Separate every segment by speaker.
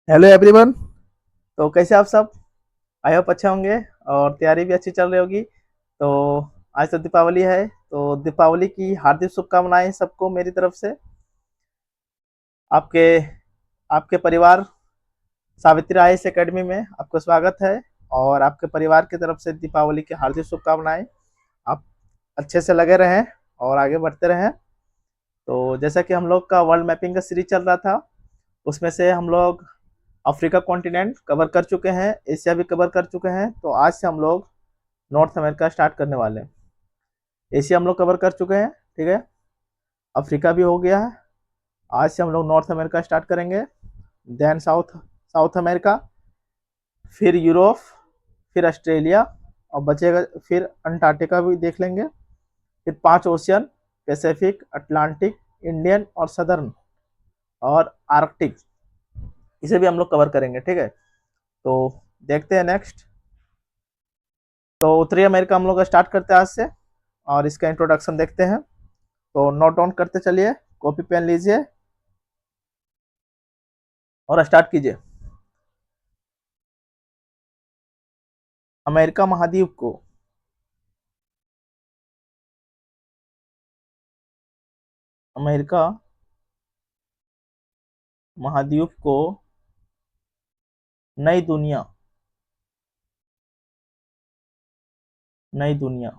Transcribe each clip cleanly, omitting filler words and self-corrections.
Speaker 1: Hello everyone. तो कैसे आप सब? आई होप अच्छे होंगे और तैयारी भी अच्छी चल रही होगी। तो आज तो दीपावली है, तो दीपावली की हार्दिक शुभकामनाएं सबको मेरी तरफ से। आपके आपके परिवार सावित्री आईएएस एकेडमी में आपका स्वागत है। और आपके परिवार की तरफ से दीपावली की हार्दिक शुभकामनाएं। आप अच्छे से लगे रहें और आगे बढ़ते रहें। तो जैसा कि हम लोग का वर्ल्ड मैपिंग का सीरीज चल रहा था, उसमें से हम लोग अफ्रीका कॉन्टिनेंट कवर कर चुके हैं, एशिया भी कवर कर चुके हैं। तो आज से हम लोग नॉर्थ अमेरिका स्टार्ट करने वाले हैं। एशिया हम लोग कवर कर चुके हैं, ठीक है। अफ्रीका भी हो गया है। आज से हम लोग नॉर्थ अमेरिका स्टार्ट करेंगे, देन साउथ साउथ अमेरिका, फिर यूरोप, फिर ऑस्ट्रेलिया, और बचेगा फिर अंटार्कटिका भी देख लेंगे। फिर 5 ओशियन, पैसिफिक, अटलांटिक, इंडियन और सदर्न और आर्कटिक, इसे भी हम लोग कवर करेंगे, ठीक है। तो देखते हैं नेक्स्ट। तो उत्तरी अमेरिका हम लोग स्टार्ट करते हैं आज से, और इसका इंट्रोडक्शन देखते हैं। तो नोट डाउन करते चलिए, कॉपी पेन लीजिए और स्टार्ट कीजिए। अमेरिका महाद्वीप को अमेरिका महाद्वीप को नई दुनिया नई दुनिया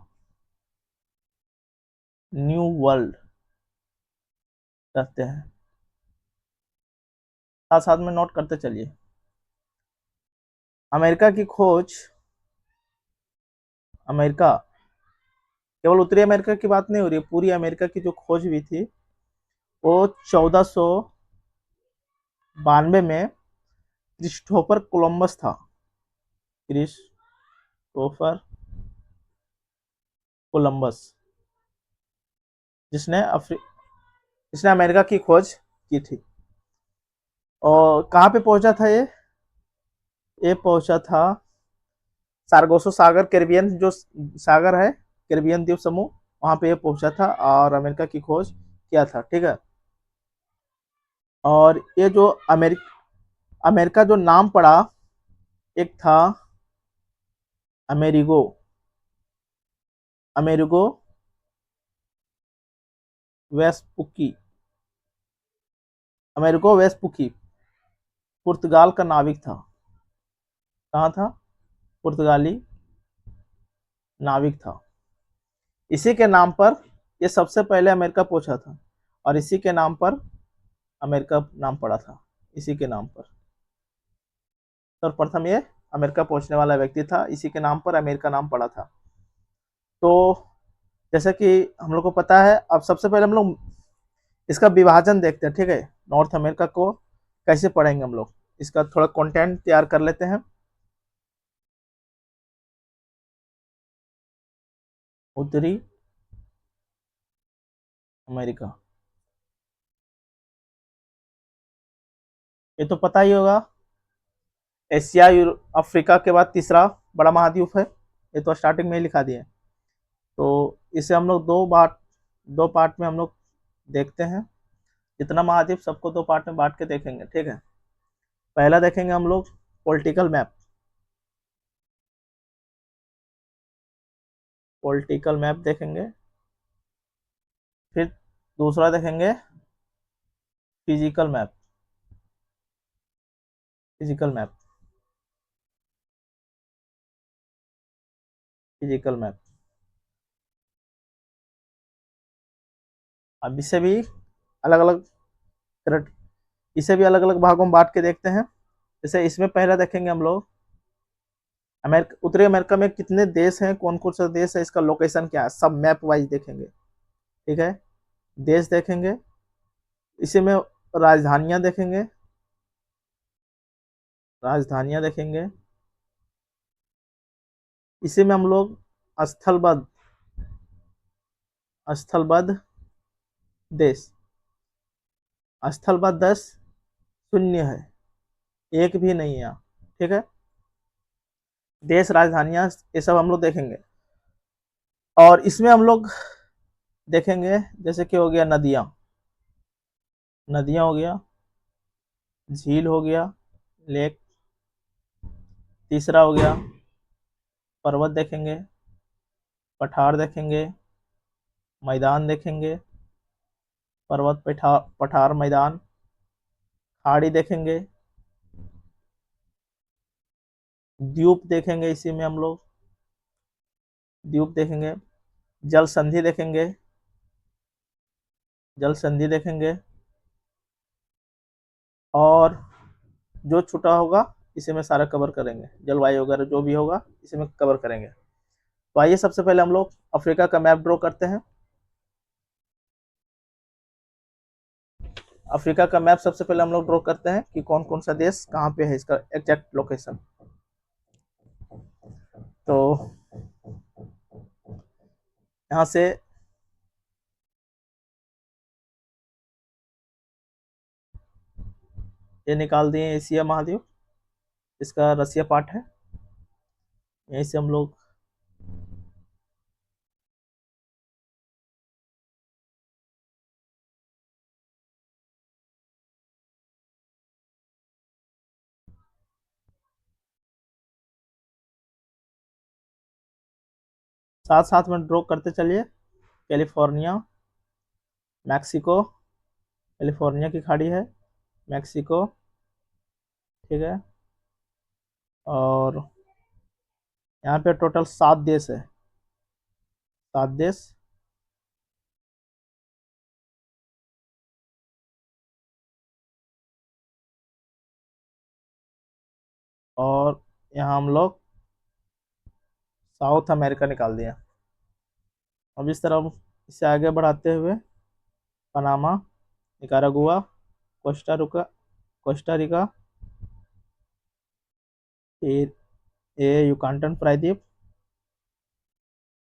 Speaker 1: न्यू वर्ल्ड कहते हैं। साथ साथ में नोट करते चलिए। अमेरिका की खोज, अमेरिका केवल उत्तरी अमेरिका की बात नहीं हो रही है, पूरी अमेरिका की जो खोज हुई थी वो 1492 में क्रिस्टोफर कोलंबस था। क्रिस्टोफर कोलंबस, जिसने जिसने अमेरिका की खोज की थी। और कहाँ पे पहुंचा था ये पहुंचा था सार्गोसो सागर, कैरिबियन जो सागर है, कैरिबियन द्वीप समूह, वहां पे ये पहुंचा था और अमेरिका की खोज किया था, ठीक है। और ये जो अमेरिका जो नाम पड़ा, एक था अमेरिगो अमेरिगो वेस्पुकी अमेरिगो वेस्पुकी पुर्तगाल का नाविक था। कहाँ था? पुर्तगाली नाविक था। इसी के नाम पर ये सबसे पहले अमेरिका पहुंचा था, और इसी के नाम पर अमेरिका नाम पड़ा था, इसी के नाम पर। सर्वप्रथम ये अमेरिका पहुंचने वाला व्यक्ति था, इसी के नाम पर अमेरिका नाम पड़ा था। तो जैसे कि हम लोग को पता है, अब सबसे पहले हम लोग इसका विभाजन देखते हैं, ठीक है। नॉर्थ अमेरिका को कैसे पढ़ेंगे हम लोग, इसका थोड़ा कंटेंट तैयार कर लेते हैं। उत्तरी अमेरिका, ये तो पता ही होगा, एशिया अफ्रीका के बाद तीसरा बड़ा महाद्वीप है। ये तो स्टार्टिंग में ही लिखा दिए। तो इसे हम लोग दो पार्ट में हम लोग देखते हैं। जितना महाद्वीप सबको दो पार्ट में बांट के देखेंगे, ठीक है। पहला देखेंगे हम लोग पॉलिटिकल मैप। पॉलिटिकल मैप देखेंगे। फिर दूसरा देखेंगे physical map. Physical map physical map अब अलग अलग इसे भी अलग अलग भागों में बांट के देखते हैं। जैसे इसमें पहला देखेंगे हम लोग अमेरिका, उत्तरी अमेरिका में कितने देश हैं, कौन कौन सा देश है, इसका लोकेशन क्या है, सब मैप वाइज देखेंगे, ठीक है। देश देखेंगे, इसी में राजधानियां देखेंगे। राजधानियां देखेंगे इसी में हम लोग स्थलबद्ध स्थलबद्ध देश। स्थलबद्ध देश शून्य है, एक भी नहीं है यहाँ, ठीक है। देश, राजधानियां, ये सब हम लोग देखेंगे। और इसमें हम लोग देखेंगे जैसे कि हो गया नदियां, नदियां हो गया, झील हो गया, लेक। तीसरा हो गया पर्वत देखेंगे, पठार देखेंगे, मैदान देखेंगे, पर्वत पठार मैदान, खाड़ी देखेंगे, द्वीप देखेंगे, इसी में हम लोग द्वीप देखेंगे, जल संधि देखेंगे, जल संधि देखेंगे, और जो छूटा होगा इसी में सारा कवर करेंगे, जलवायु वगैरह जो भी होगा इसी में कवर करेंगे। तो आइए सबसे पहले हम लोग अफ्रीका का मैप ड्रॉ करते हैं। अफ्रीका का मैप सबसे पहले हम लोग ड्रॉ करते हैं कि कौन कौन सा देश कहाँ पे है, इसका एग्जैक्ट लोकेशन। तो यहाँ से ये निकाल दिए एशिया महाद्वीप, इसका रसिया पार्ट है। यहीं से हम लोग साथ साथ में ड्रॉ करते चलिए। कैलिफोर्निया, मैक्सिको, कैलिफोर्निया की खाड़ी है, मैक्सिको, ठीक है। और यहाँ पे टोटल 7 देश है, 7 देश। और यहाँ हम लोग साउथ अमेरिका निकाल दिया। अब इस तरह इसे आगे बढ़ाते हुए पनामा, निकारागुआ, कोस्टा रिका, फिर ये युकांटन प्रायद्वीप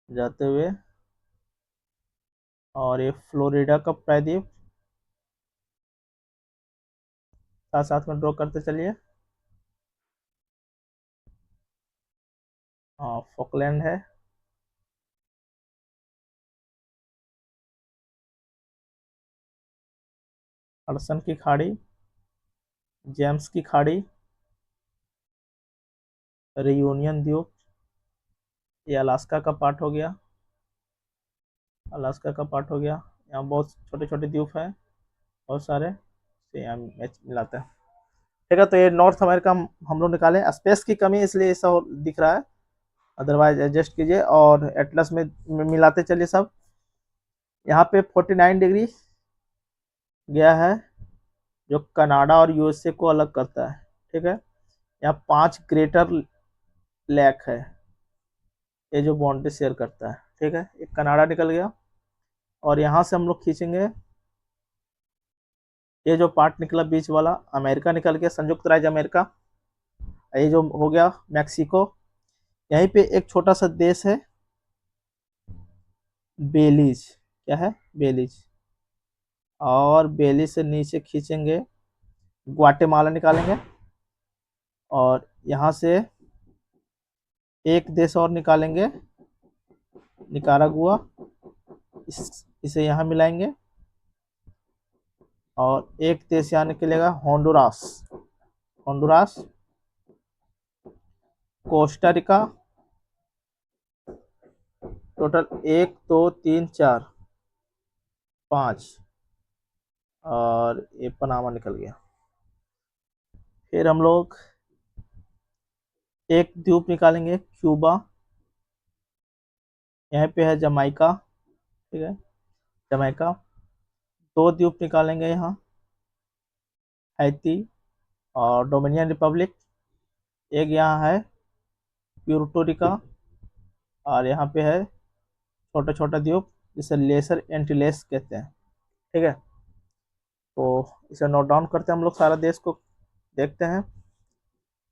Speaker 1: जाते हुए, और ये फ्लोरिडा का प्रायद्वीप साथ साथ में ड्रॉ करते चलिए। फॉकलैंड है, हडसन की खाड़ी, जेम्स की खाड़ी, रियूनियन द्वीप, ये अलास्का का पार्ट हो गया, अलास्का का पार्ट हो गया। यहाँ बहुत छोटे छोटे द्वीप हैं बहुत सारे, तो यहाँ मैच मिलाते हैं, ठीक है। तो ये नॉर्थ अमेरिका हम लोग निकाले, स्पेस की कमी इसलिए ऐसा दिख रहा है, अदरवाइज एडजस्ट कीजिए। और एटलस में मिलाते चलिए सब। यहाँ पे 49 डिग्री गया है, जो कनाडा और यूएसए को अलग करता है, ठीक है। यहाँ 5 ग्रेटर लैक है, ये जो बाउंड्री शेयर करता है, ठीक है। एक कनाडा निकल गया, और यहाँ से हम लोग खींचेंगे, ये जो पार्ट निकला बीच वाला अमेरिका निकल गया, संयुक्त राज्य अमेरिका। ये जो हो गया मैक्सिको। यहीं पे एक छोटा सा देश है बेलीज, क्या है, बेलीज। और बेलीज से नीचे खींचेंगे, ग्वाटेमाला निकालेंगे, और यहाँ से एक देश और निकालेंगे, निकारागुआ, इसे यहाँ मिलाएंगे, और एक देश यहाँ निकलेगा Honduras, Honduras, Costa Rica. Total 1 2 3 4 5, और ये पनामा निकल गया। फिर हम लोग एक द्वीप निकालेंगे क्यूबा, यहाँ पे है जमाइका, ठीक है, जमाइका। 2 द्वीप निकालेंगे यहाँ, हैती और डोमिनियन रिपब्लिक। एक यहाँ है प्यूर्टो रिका, और यहाँ पे है छोटा छोटा द्वीप जिसे लेसर एंटीलेस कहते हैं, ठीक है। तो इसे नोट डाउन करते हैं हम लोग, सारा देश को देखते हैं।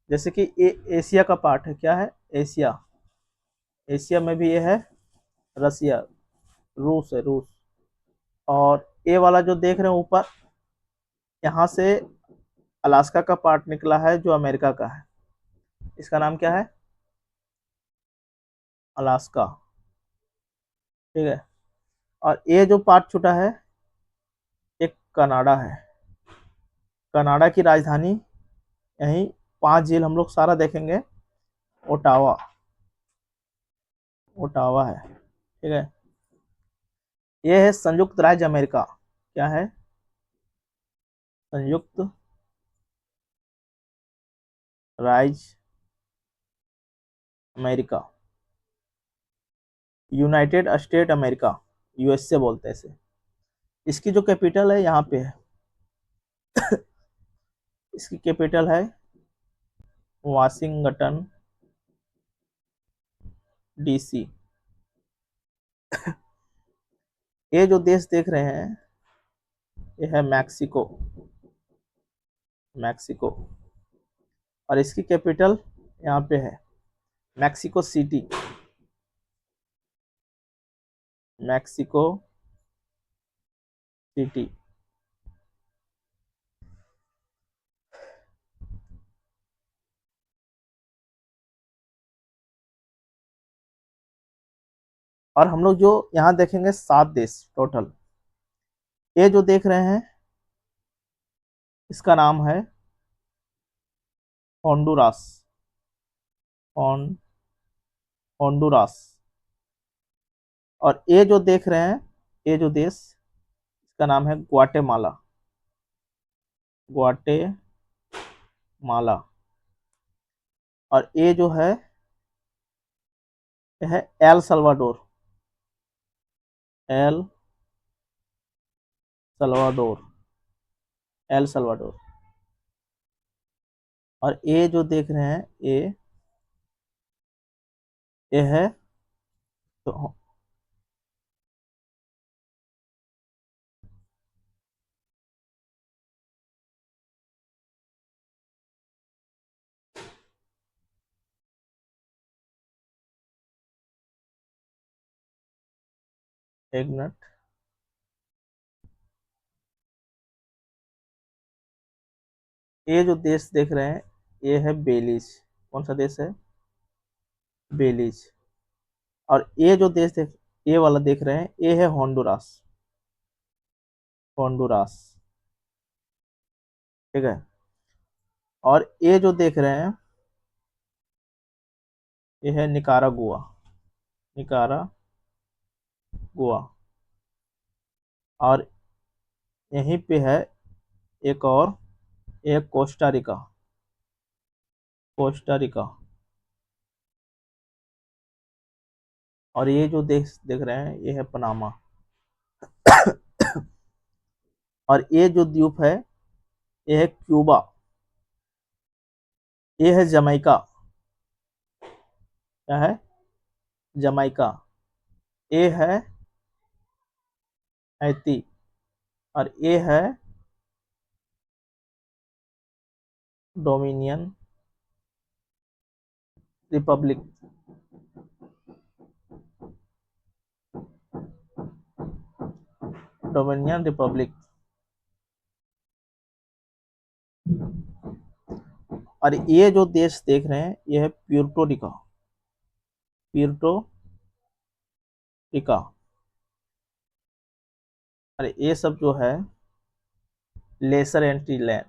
Speaker 1: जैसे कि ये एशिया का पार्ट है, क्या है, एशिया। एशिया में भी ये है रसिया, रूस है, रूस। और ये वाला जो देख रहे हैं ऊपर, यहाँ से अलास्का का पार्ट निकला है जो अमेरिका का है, इसका नाम क्या है, अलास्का, ठीक है। और ये जो पार्ट छूटा है एक कनाडा है, कनाडा की राजधानी यहीं 5 झील हम लोग सारा देखेंगे। ओटावा, ओटावा है, ठीक है। ये है संयुक्त राज्य अमेरिका। क्या है? संयुक्त राज्य America, United state America, USA बोलते हैं इसे। इसकी जो कैपिटल है यहाँ पे है। इसकी कैपिटल है वाशिंगटन डीसी। ये जो देश देख रहे हैं ये है मैक्सिको, मैक्सिको। और इसकी कैपिटल यहाँ पे है मैक्सिको सिटी, मैक्सिको सिटी। और हम लोग जो यहाँ देखेंगे 7 देश टोटल। ये जो देख रहे हैं इसका नाम है होंडुरास, होंडुरास। और ये जो देख रहे हैं ये जो देश, इसका नाम है ग्वाटेमाला, ग्वाटेमाला। और ये जो है ये है El Salvador, El Salvador, El Salvador. और ये जो देख रहे हैं ये है तो एक मिनट। ये जो देश देख रहे हैं ये है बेलीज। कौन सा देश है? बेलीज। और ये जो देश देख, ये वाला देख रहे हैं ये है होंडुरास, होंडुरास, ठीक है। और ये जो देख रहे हैं ये है निकारागुआ, निकारागुआ। और यहीं पे है एक और, एक कोस्टा रिका, कोस्टा रिका। और ये जो देश देख रहे हैं ये है पनामा। और ये जो द्वीप है ये है क्यूबा, ये है जमैका। क्या है? जमैका। ये है हैती। और ये है डोमिनियन रिपब्लिक, डोमिनियन रिपब्लिक। और ये जो देश देख रहे हैं ये है प्यूर्टो रिका, प्यूर्टो रिका। और ये सब जो है लेसर एंटीलैंड,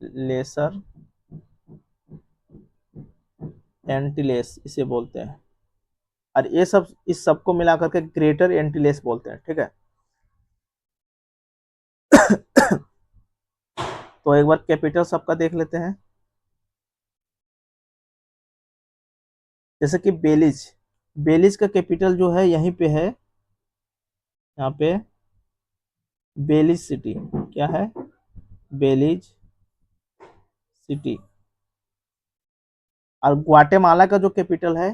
Speaker 1: लेसर एंटीलेस इसे बोलते हैं। और ये सब इस सब को मिला करके ग्रेटर एंटीलेस बोलते हैं, ठीक है। तो एक बार कैपिटल सबका देख लेते हैं। जैसे कि बेलिज, बेलिज का कैपिटल जो है यहीं पे है, यहाँ पे बेलिज सिटी। क्या है? बेलिज सिटी। और ग्वाटेमाला का जो कैपिटल है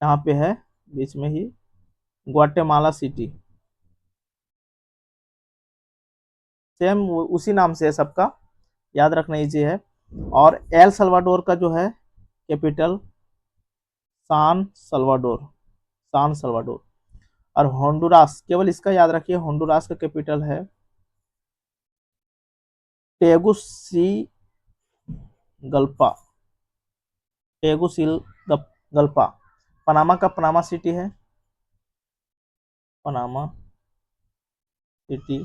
Speaker 1: यहाँ पे है बीच में ही, ग्वाटेमाला सिटी। सेम उसी नाम से है सबका, याद रखना इजी है। और एल सल्वाडोर का जो है कैपिटल सान सल्वाडोर, सान सल्वाडोर। और होंडुरास, केवल इसका याद रखिए, होंडुरास का कैपिटल है टेगुसी गल्पा, टेगुसिल गल्पा। पनामा का पनामा सिटी है, पनामा सिटी।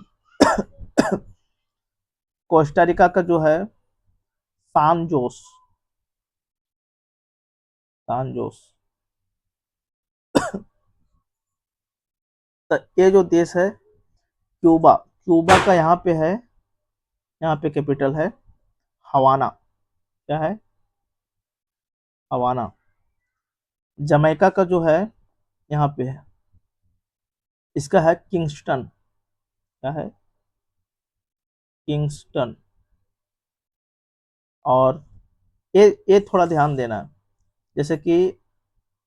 Speaker 1: कोस्टारिका का जो है सान जोस, सान जोस। तो ये जो देश है क्यूबा, क्यूबा का यहाँ पे है, यहाँ पे कैपिटल है हवाना। क्या है? हवाना। जमैका का जो है यहाँ पे है, इसका है किंगस्टन। क्या है? किंगस्टन। और ये थोड़ा ध्यान देना है, जैसे कि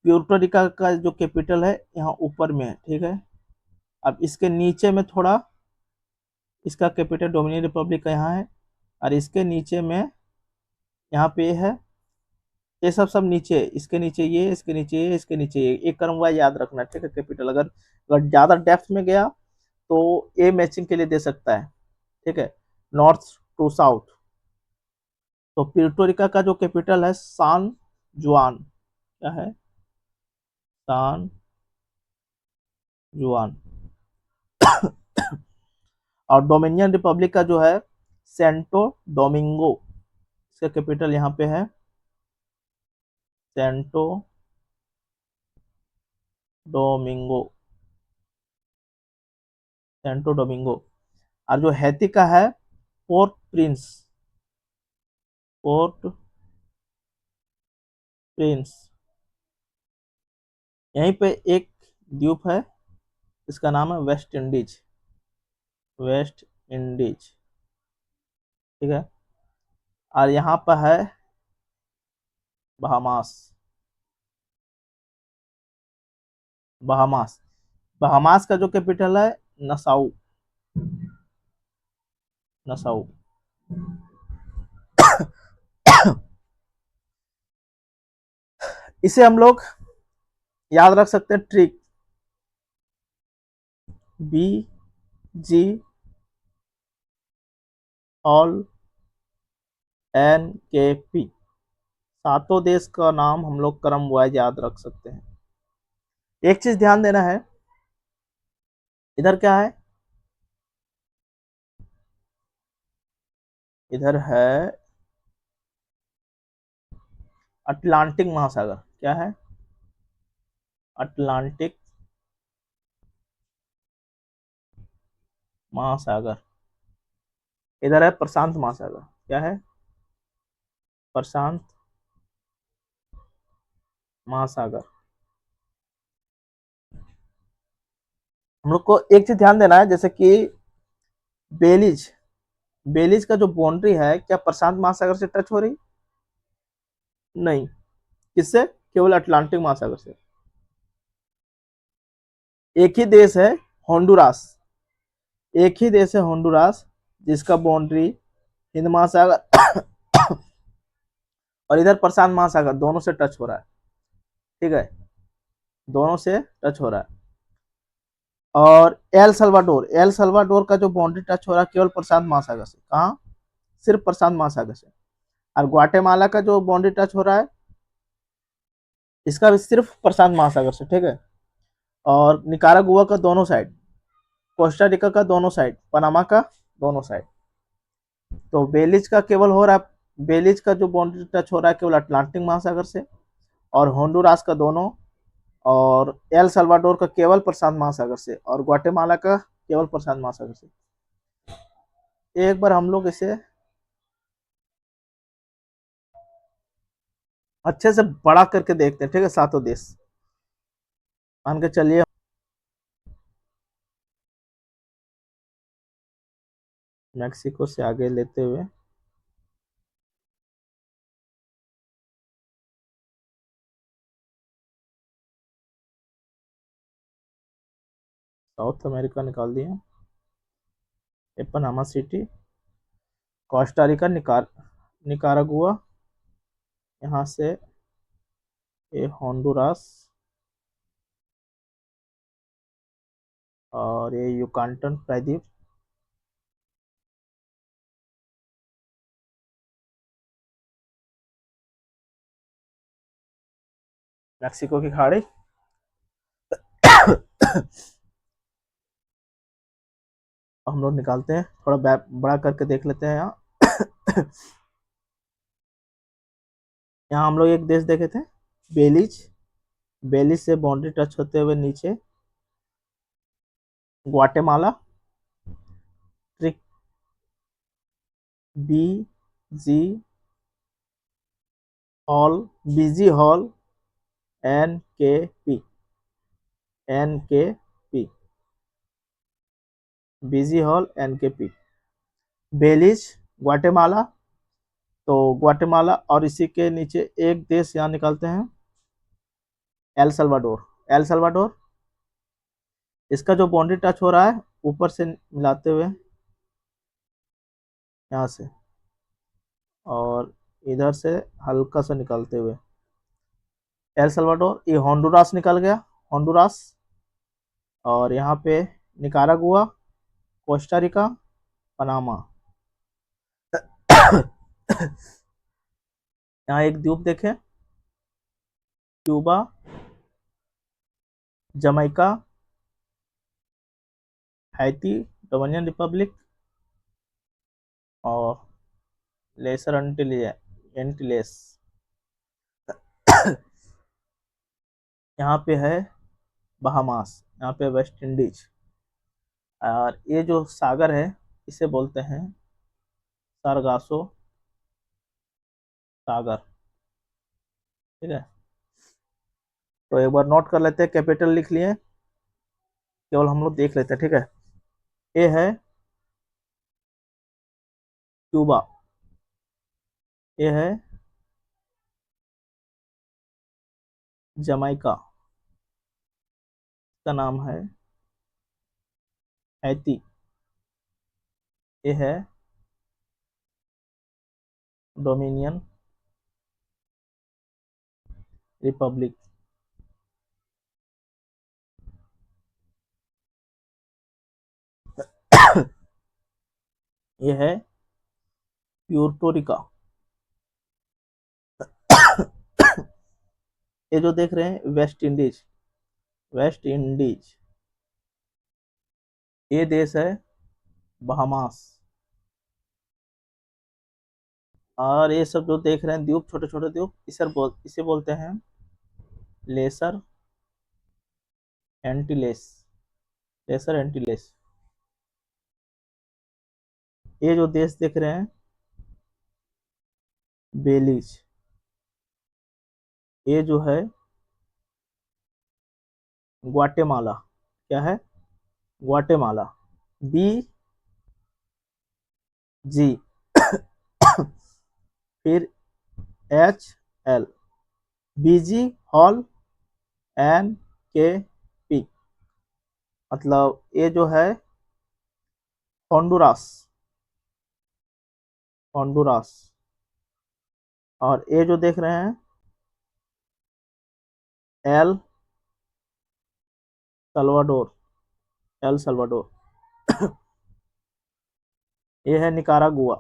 Speaker 1: प्यूर्टो रिका का जो कैपिटल है यहाँ ऊपर में है, ठीक है। अब इसके नीचे में थोड़ा इसका कैपिटल डोमिनिकन रिपब्लिक का यहाँ है, और इसके नीचे में यहाँ पे है, ये सब नीचे, इसके नीचे ये, इसके नीचे ये, इसके नीचे ये, एक क्रम वाइज याद रखना, ठीक है। कैपिटल अगर ज्यादा डेप्थ में गया तो ए मैचिंग के लिए दे सकता है, ठीक है, नॉर्थ टू साउथ। तो प्यूर्टो रिका का जो कैपिटल है सान जुआन। क्या है? सान जुआन। और डोमिनियन रिपब्लिक का जो है सेंटो डोमिंगो, इसका कैपिटल यहाँ पे है सेंटो डोमिंगो, सेंटो डोमिंगो। और जो हैती का है पोर्ट प्रिंस, पोर्ट प्रिंस। यहीं पे एक द्वीप है, इसका नाम है वेस्ट इंडीज, वेस्ट इंडीज, ठीक है। और यहाँ पर है बहामास, बहामास। बहामास का जो कैपिटल है नसाउ, नसाउ। इसे हम लोग याद रख सकते हैं ट्रिक, बी जी ऑल एन के पी, सातों देश का नाम हम लोग क्रम वाइज याद रख सकते हैं। एक चीज ध्यान देना है, इधर क्या है? इधर है अटलांटिक महासागर। क्या है? अटलांटिक महासागर। इधर है प्रशांत महासागर। क्या है? प्रशांत महासागर। हम लोग को एक चीज ध्यान देना है, जैसे कि बेलीज, बेलीज का जो बाउंड्री है क्या प्रशांत महासागर से टच हो रही? नहीं। किससे? केवल अटलांटिक महासागर से। एक ही देश है होंडुरास, एक ही देश है होंडुरास, जिसका बाउंड्री हिंद महासागर और इधर प्रशांत महासागर दोनों से टच हो रहा है, ठीक है, दोनों से टच हो रहा है। और एल सल्वाडोर, एल सल्वाडोर का जो बाउंड्री टच हो रहा है केवल प्रशांत महासागर से। कहाँ? सिर्फ प्रशांत महासागर से। और ग्वाटेमाला का जो बाउंड्री टच हो रहा है इसका भी सिर्फ प्रशांत महासागर से, ठीक है। और निकारागुआ का दोनों साइड, कोस्टा रिका का दोनों साइड, पनामा का दोनों साइड। तो बेलिज का केवल हो रहा है, बेलिज का जो बाउंड्री टच हो रहा है केवल अटलांटिक महासागर से, और होंडुरास का दोनों, और एल सल्वाडोर का केवल प्रशांत महासागर से, और ग्वाटेमाला का केवल प्रशांत महासागर से। एक बार हम लोग इसे अच्छे से बड़ा करके देखते हैं, ठीक है, सातों देश। मान के चलिए मैक्सिको से आगे लेते हुए साउथ अमेरिका निकाल दिया, Panama city, Costa Rica, Nicaragua, यहाँ से ये होंडुरास, और ये युकांटन प्रायद्वीप, मैक्सिको की खाड़ी हम लोग निकालते हैं, थोड़ा बड़ा करके देख लेते हैं यहाँ यहाँ हम लोग एक देश देखे थे, बेलीज। बेलीज से बाउंड्री टच होते हुए नीचे ग्वाटेमाला, ट्रिक बी जी हॉल, बीजी हॉल, NKP, NKP, बीजी हॉल, NKP, बेलीज, ग्वाटेमाला। तो ग्वाटेमाला और इसी के नीचे एक देश यहाँ निकालते हैं, एल सल्वाडोर। एल सल्वाडोर, इसका जो बाउंड्री टच हो रहा है ऊपर से मिलाते हुए यहाँ से, और इधर से हल्का सा निकालते हुए एल सल्वाडोर। ये होंडुरास निकल गया, होंडुरास। और यहाँ पे निकारागुआ, कोस्टा रिका, पनामा। यहाँ एक द्वीप देखें, Cuba, Jamaica, Haiti, dominion Republic और लेसर एंटिलेस। यहाँ पे है बहामास, यहाँ पे वेस्ट इंडीज। और ये जो सागर है इसे बोलते हैं सारगासो सागर। ठीक है, तो एक बार नोट कर लेते हैं, कैपिटल लिख लिए, केवल हम लोग देख लेते हैं। ठीक है, ये है क्यूबा, ये है जमाइका, का नाम है हैती, ये है डोमिनियन रिपब्लिक, ये है प्यूर्टो रिका। ये जो देख रहे हैं वेस्ट इंडीज, वेस्ट इंडीज, ये देश है बहामास। और ये सब जो देख रहे हैं द्वीप, छोटे छोटे द्वीप, इसे बोलते हैं लेसर एंटिलेस, लेसर एंटिलेस। ये जो देश देख रहे हैं बेलीज, ये जो है ग्वाटेमाला, क्या है, ग्वाटेमाला, BG, फिर HL, बीजी हॉल, NKP। मतलब ये जो है होंडुरास, होंडुरास। और ये जो देख रहे हैं एल सल्वाडोर, एल सल्वाडोर, ये है निकारागुआ,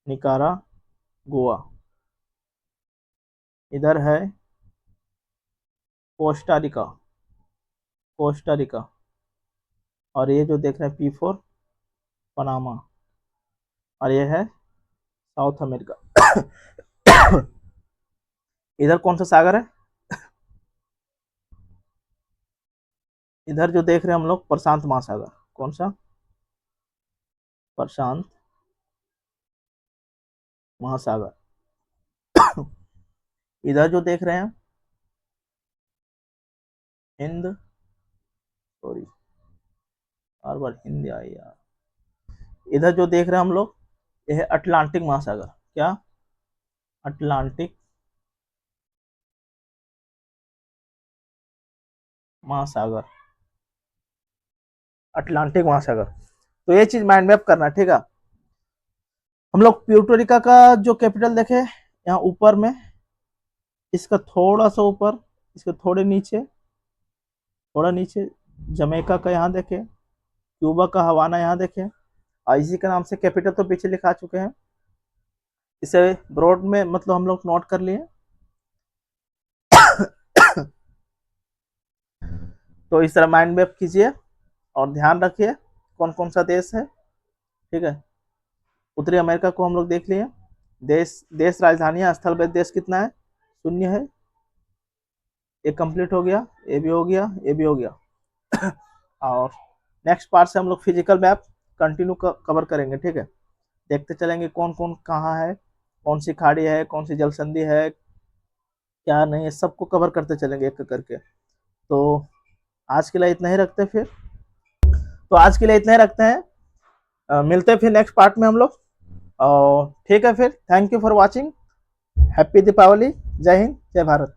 Speaker 1: निकारागुआ। इधर है कोस्टा रिका, कोस्टा रिका। और ये जो देख रहे हैं P4, पनामा। और ये है साउथ अमेरिका। इधर कौन सा सागर है, इधर जो देख रहे हैं हम लोग प्रशांत महासागर। कौन सा, प्रशांत महासागर। इधर जो देख रहे हैं हिंद, सॉरी बार बार हिंदी आई यार। इधर जो देख रहे हैं हम लोग ये है अटलांटिक महासागर। क्या, अटलांटिक महासागर, अटलांटिक महासागर। तो ये चीज माइंड मैप करना, ठीक है। हम लोग प्यूर्टोरिका का जो कैपिटल देखे यहाँ ऊपर में, इसका थोड़ा सा ऊपर, इसके थोड़े नीचे, थोड़ा नीचे जमैका का यहाँ देखे, क्यूबा का हवाना यहाँ देखे। और इसी के नाम से कैपिटल तो पीछे लिखा चुके हैं, इसे ब्रॉड में मतलब हम लोग नोट कर लिए। तो इस तरह माइंड मैप कीजिए और ध्यान रखिए कौन कौन सा देश है। ठीक है, उत्तरी अमेरिका को हम लोग देख लिए, देश देश राजधानी स्थल वेद देश कितना है, 0 है। ये कंप्लीट हो गया, ये भी हो गया, ये भी हो गया। और नेक्स्ट पार्ट से हम लोग फिजिकल मैप कंटिन्यू कवर करेंगे, ठीक है। देखते चलेंगे कौन कौन कहाँ है, कौन सी खाड़ी है, कौन सी जल संधि है, क्या नहीं है, सबको कवर करते चलेंगे एक एक करके। तो आज के लिए इतना ही रखते हैं फिर। तो आज के लिए इतना ही रखते हैं, मिलते हैं फिर नेक्स्ट पार्ट में हम लोग। और ठीक है फिर, thank you for watching. Happy Deepavali. जय हिंद, जय भारत।